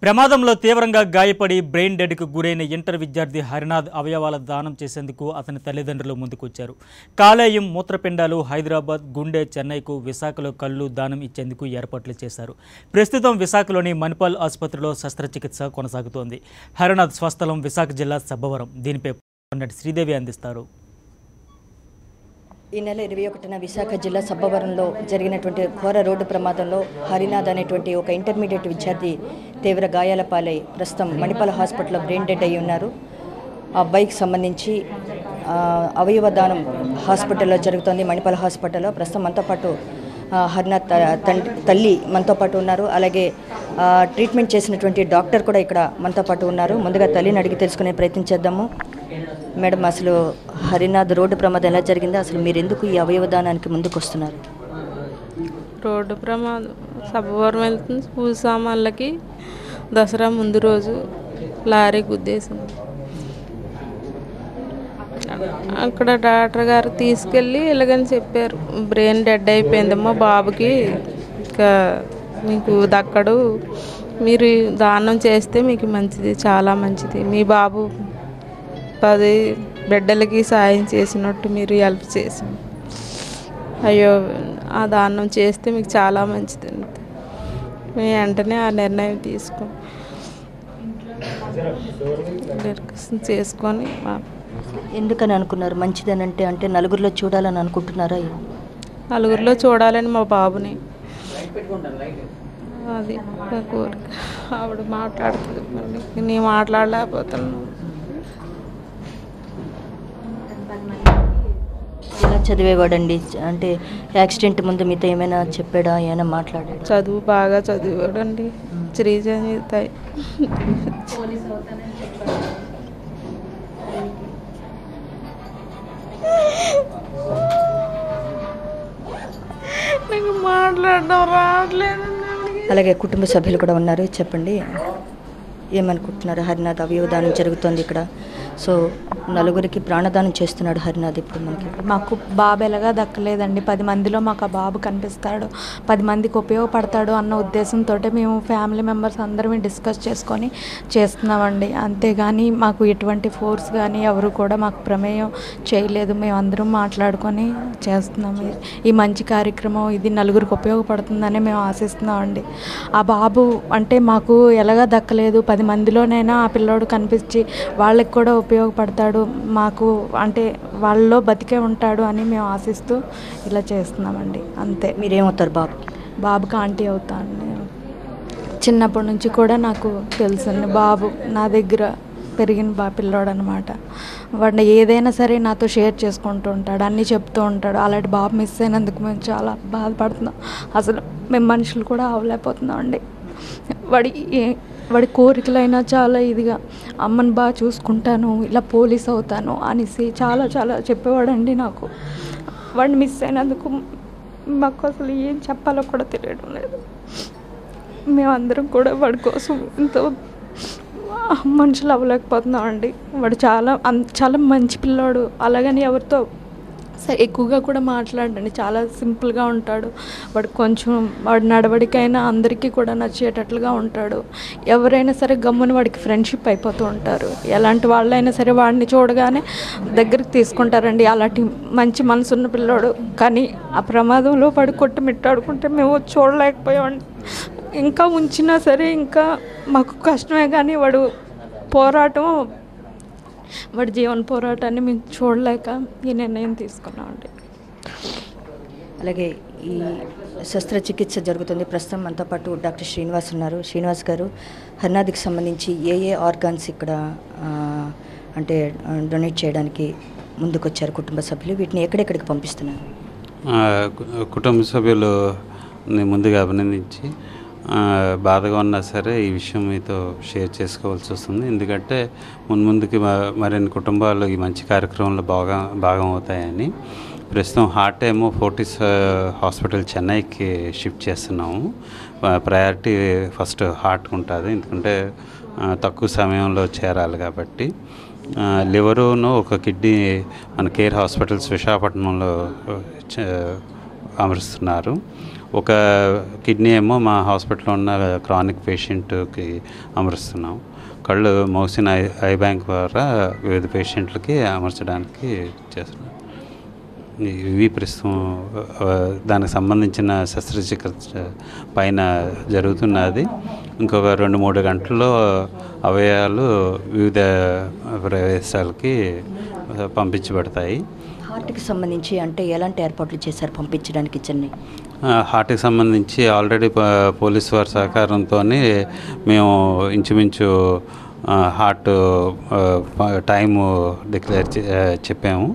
ప్రమాదంలో తీవ్రంగా గాయపడి బ్రెయిన్ డెడ్కు గురైన ఇంటర్ విద్యార్థి హరినాథ్ అవయవాల దానం చేసేందుకు అతని తల్లిదండ్రులు ముందుకొచ్చారు. కాలేయం, మూత్రపిండాలు హైదరాబాద్, గుండె చెన్నైకు, విశాఖలో కళ్ళు దానం ఇచ్చేందుకు ఏర్పాట్లు చేశారు. ప్రస్తుతం విశాఖలోని మణిపాల్ ఆసుపత్రిలో శస్త్రచికిత్స కొనసాగుతోంది. హరినాథ్ స్వస్థలం విశాఖ జిల్లా సబ్బవరం. దీనిపై శ్రీదేవి అందిస్తారు. ఈ నెల 21న విశాఖ జిల్లా సబ్బవరంలో జరిగినటువంటి ఘోర రోడ్డు ప్రమాదంలో హరినాథ్ అనేటువంటి ఒక ఇంటర్మీడియట్ విద్యార్థి తీవ్ర గాయాల పాలై ప్రస్తుతం మణిపాల్ హాస్పిటల్లో బ్రెయిన్ డెడ్ అయి ఉన్నారు. ఆ అబ్బాయికి సంబంధించి అవయవ దానం హాస్పిటల్లో జరుగుతోంది. మణిపాల్ హాస్పిటల్లో ప్రస్తుతం మనతో పాటు హరినాథ్ తల్లి మనతో పాటు ఉన్నారు. అలాగే ట్రీట్మెంట్ చేసినటువంటి డాక్టర్ కూడా ఇక్కడ మనతో పాటు ఉన్నారు. ముందుగా తల్లిని అడిగి తెలుసుకునే ప్రయత్నం చేద్దాము. మేడం, అసలు హరినాథ్ రోడ్డు ప్రమాదం ఎలా జరిగింది? అసలు మీరు ఎందుకు ఈ అవయవ దానానికి ముందుకు వస్తున్నారు? రోడ్డు ప్రమాదం సబ్బవరం వెళ్తుంది. పూజ సామాన్లకి దసరా ముందు రోజు లారీ గుద్దేసింది. అక్కడ డాక్టర్ గారు తీసుకెళ్ళి ఇలాగని చెప్పారు, బ్రెయిన్ డెడ్ అయిపోయిందమ్మా బాబుకి, ఇంకా మీకు దక్కడు, మీరు దానం చేస్తే మీకు మంచిది, చాలా మంచిది, మీ బాబు 10 బిడ్డలకి సాయం చేసినట్టు మీరు హెల్ప్ చేసి, అయ్యో ఆ దానం చేస్తే మీకు చాలా మంచిది అంతే. మేము వెంటనే ఆ నిర్ణయం చేసుకొని ఎందుకని అనుకున్నారు మంచిదని? అంటే నలుగురిలో చూడాలని అనుకుంటున్నారా? నలుగురిలో చూడాలని మా బాబుని, అది కోరిక. ఆవిడ మాట్లాడుతుంది, నేను మాట్లాడలేకపోతున్నాను. ఎలా చదివేవాడండి? అంటే యాక్సిడెంట్ ముందు మీతో ఏమైనా చెప్పాడా, ఏమైనా మాట్లాడాడు? చదువు బాగా చదివాడండి, శ్రీజనితాయి. నాకు మాట్లాడడం రావట్లేదు. అలాగే కుటుంబ సభ్యులు కూడా ఉన్నారు. చెప్పండి, ఏమనుకుంటున్నారు? హరినాథ్ అవయవదానం జరుగుతుంది ఇక్కడ. సో నలుగురికి ప్రాణదానం చేస్తున్నాడు హరినాథ్. ఇప్పుడు మాకు బాబు ఎలాగా దక్కలేదండి. 10 మందిలో మాకు ఆ బాబు కనిపిస్తాడు, 10 మందికి ఉపయోగపడతాడు అన్న ఉద్దేశంతో మేము ఫ్యామిలీ మెంబర్స్ అందరం డిస్కస్ చేసుకొని చేస్తున్నామండి. అంతేగాని మాకు ఎటువంటి ఫోర్స్ కానీ ఎవరు కూడా మాకు ప్రమేయం చేయలేదు. మేము అందరం మాట్లాడుకొని చేస్తున్నాము. ఈ మంచి కార్యక్రమం ఇది నలుగురికి ఉపయోగపడుతుందని మేము ఆశిస్తున్నామండి. ఆ బాబు అంటే మాకు ఎలాగా దక్కలేదు, 10 మందిలోనైనా ఆ పిల్లోడు కనిపించి వాళ్ళకి కూడా ఉపయోగపడతాడు, మాకు అంటే వాళ్ళలో బతికే ఉంటాడు అని మేము ఆశిస్తూ ఇలా చేస్తున్నామండి. అంతే. మీరేమవుతారు? బాబుకి ఆంటీ అవుతాను. చిన్నప్పటి నుంచి కూడా నాకు తెలుసండి. బాబు నా దగ్గర పెరిగిన పిల్లోడు అనమాట. వాడిని ఏదైనా సరే నాతో షేర్ చేసుకుంటూ ఉంటాడు, అన్నీ చెప్తూ ఉంటాడు. అలాంటి బాబు మిస్ అయినందుకు మేము చాలా బాధపడుతున్నాం. అసలు మేము మనుషులు కూడా అవ్వలేకపోతున్నాం అండి. వాడి కోరికలైనా చాలా ఇదిగా అమ్మని బాగా చూసుకుంటాను, ఇలా పోలీస్ అవుతాను అనేసి చాలా చాలా చెప్పేవాడండి. నాకు వాడిని మిస్ అయినందుకు మాకు అసలు ఏం చెప్పాలో కూడా తెలియడం లేదు. మేమందరం కూడా వాడి కోసం ఇంత మనుషులు అవ్వలేకపోతున్నాం అండి. వాడు చాలా మంచి పిల్లాడు. అలాగని ఎవరితో ఎక్కువగా కూడా మాట్లాడండి, చాలా సింపుల్గా ఉంటాడు. వాడి నడవడికైనా అందరికీ కూడా నచ్చేటట్లుగా ఉంటాడు. ఎవరైనా సరే గమ్మున వాడికి ఫ్రెండ్షిప్ అయిపోతూ ఉంటారు. ఎలాంటి వాళ్ళైనా సరే వాడిని చూడగానే దగ్గరికి తీసుకుంటారండి. అలాంటి మంచి మనసున్న పిల్లోడు. కానీ ఆ ప్రమాదంలో వాడు కొట్టుమిట్టాడుకుంటే మేము చూడలేకపోయామండి. ఇంకా ఉంచినా సరే ఇంకా మాకు కష్టమే, కానీ వాడి జీవన పోరాటాన్ని మేము చూడలేక ఈ నిర్ణయం తీసుకున్నామండి. అలాగే ఈ శస్త్రచికిత్స జరుగుతుంది. ప్రస్తుతం మనతో పాటు డాక్టర్ శ్రీనివాస్ ఉన్నారు. శ్రీనివాస్ గారు, హరినాథ్కి సంబంధించి ఏ ఆర్గాన్స్ ఇక్కడ అంటే డొనేట్ చేయడానికి ముందుకొచ్చారు కుటుంబ సభ్యులు? వీటిని ఎక్కడెక్కడికి పంపిస్తున్నారు? కుటుంబ సభ్యులు ముందుగా అభినందించి, బాధగా ఉన్నా సరే ఈ విషయం మీతో షేర్ చేసుకోవాల్సి వస్తుంది. ఎందుకంటే ముందుకి మరిన్ని కుటుంబాలు ఈ మంచి కార్యక్రమంలో భాగం అవుతాయని. ప్రస్తుతం హార్ట్ ఏమో ఫోర్టిస్ హాస్పిటల్ చెన్నైకి షిఫ్ట్ చేస్తున్నాము. ప్రయారిటీ ఫస్ట్ హార్ట్కి ఉంటుంది, ఎందుకంటే తక్కువ సమయంలో చేరాలి కాబట్టి. లివరును ఒక కిడ్నీ మన కేర్ హాస్పిటల్స్ విశాఖపట్నంలో అమరుస్తున్నారు. ఒక కిడ్నీ ఏమో మా హాస్పిటల్లో ఉన్న క్రానిక్ పేషెంట్కి అమరుస్తున్నాం. కళ్ళు మౌసిన్ ఐ బ్యాంక్ ద్వారా వివిధ పేషెంట్లకి అమర్చడానికి చేస్తున్నాం. ఇవి ప్రస్తుతం దానికి సంబంధించిన శస్త్రచికిత్స పైన జరుగుతున్నది. ఇంకొక 2-3 గంటల్లో అవయవాలు వివిధ ప్రదేశాలకి పంపించబడతాయి. హార్ట్కి సంబంధించి అంటే ఎలాంటి ఏర్పాట్లు చేశారు పంపించడానికి చెన్నై? హార్ట్కి సంబంధించి ఆల్రెడీ పోలీసు వారి సహకారంతో మేము ఇంచుమించు హార్ట్ టైము డిక్లేర్ చెప్పాము.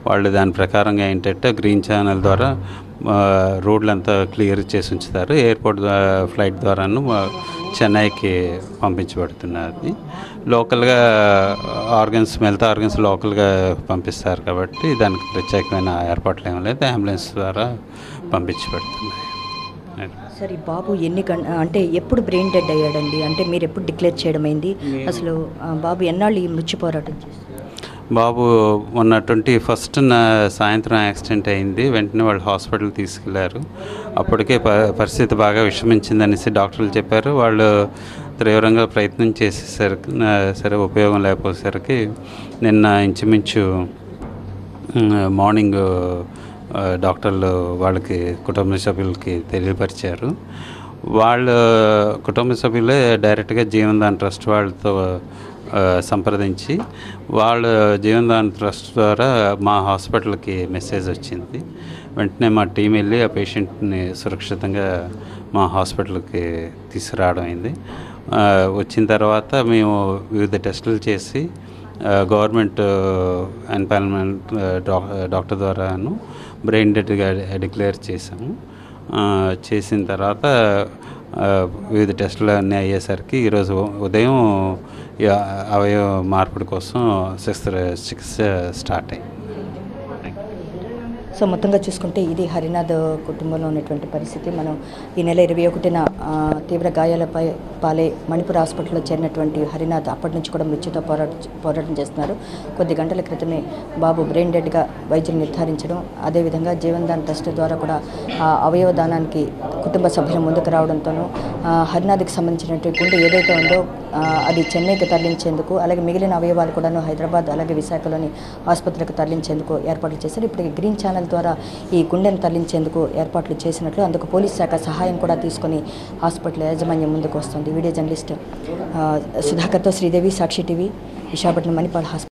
వాళ్ళు దాని ప్రకారంగా ఏంటంటే గ్రీన్ ఛానల్ ద్వారా రోడ్లంతా క్లియర్ చేసి ఉంచుతారు. ఎయిర్పోర్ట్ ఫ్లైట్ ద్వారాను చెన్నైకి పంపించబడుతున్నది. లోకల్గా మిగతా ఆర్గన్స్ లోకల్గా పంపిస్తారు కాబట్టి దానికి ప్రత్యేకమైన ఏర్పాట్లు ఏమీ లేదు. అంబులెన్స్ ద్వారా పంపించబడుతున్నాయి. సార్, ఈ బాబు అంటే ఎప్పుడు బ్రెయిన్ డెడ్ అయ్యాడండి? అంటే మీరు ఎప్పుడు డిక్లేర్ చేయడం అయింది? అసలు బాబు ఎన్నాళ్ళు ఈ మృత్యు పోరాటం చేస్తారు? బాబు మొన్న 21st సాయంత్రం యాక్సిడెంట్ అయింది. వెంటనే వాళ్ళు హాస్పిటల్ తీసుకెళ్లారు. అప్పటికే పరిస్థితి బాగా విషమించిందనేసి డాక్టర్లు చెప్పారు. వాళ్ళు తీవ్రంగా ప్రయత్నం చేసేసరికి సరే ఉపయోగం లేకపోయేసరికి నిన్న ఇంచుమించు మార్నింగ్ డాక్టర్లు వాళ్ళకి కుటుంబ సభ్యులకి తెలియపరిచారు. వాళ్ళ కుటుంబ సభ్యులే డైరెక్ట్గా జీవన్దాన్ ట్రస్ట్ వాళ్ళతో సంప్రదించి వాళ్ళ జీవన్దాన్ ట్రస్ట్ ద్వారా మా హాస్పిటల్కి మెసేజ్ వచ్చింది. వెంటనే మా టీం వెళ్ళి ఆ పేషెంట్ని సురక్షితంగా మా హాస్పిటల్కి తీసుకురావడం అయింది. వచ్చిన తర్వాత మేము వివిధ టెస్టులు చేసి గవర్నమెంట్ ఎన్పానల్మెంట్ డాక్టర్ ద్వారాను బ్రెయిన్ డెడ్గా డిక్లేర్ చేసాము. చేసిన తర్వాత వివిధ టెస్టులు అన్నీ అయ్యేసరికి ఈరోజు ఉదయం అవయవ మార్పిడి కోసం శస్త్రచికిత్స స్టార్ట్ అయింది. సో మొత్తంగా చూసుకుంటే ఇది హరినాథ్ కుటుంబంలో ఉన్నటువంటి పరిస్థితి. మనం ఈ నెల 21న తీవ్ర గాయాల పాలై మణిపూర్ హాస్పిటల్లో చేరినటువంటి హరినాథ్ అప్పటి నుంచి కూడా మృత్యుతో పోరాటం చేస్తున్నారు. కొద్ది గంటల క్రితమే బాబు బ్రెయిన్ డెడ్గా వైద్యులు నిర్ధారించడం, అదేవిధంగా జీవన్దాన్ ట్రస్ట్ ద్వారా కూడా అవయవ దానానికి కుటుంబ సభ్యులు ముందుకు రావడంతోనూ హరినాథ్కి సంబంధించినటువంటి గుండె ఏదైతే ఉందో అది చెన్నైకి తరలించేందుకు, అలాగే మిగిలిన అవయవాలు కూడాను హైదరాబాద్ అలాగే విశాఖలోని ఆసుపత్రికి తరలించేందుకు ఏర్పాట్లు చేశారు. ఇప్పటికి గ్రీన్ ఛానల్ ద్వారా ఈ గుండెను తరలించేందుకు ఏర్పాట్లు చేసినట్లు, అందుకు పోలీస్ శాఖ సహాయం కూడా తీసుకొని హాస్పిటల్ యాజమాన్యం ముందుకు వస్తుంది. వీడియో జర్నలిస్ట్ సుధాకర్తో శ్రీదేవి, సాక్షి టీవీ, విశాఖపట్నం మణిపాల్ హాస్పిటల్.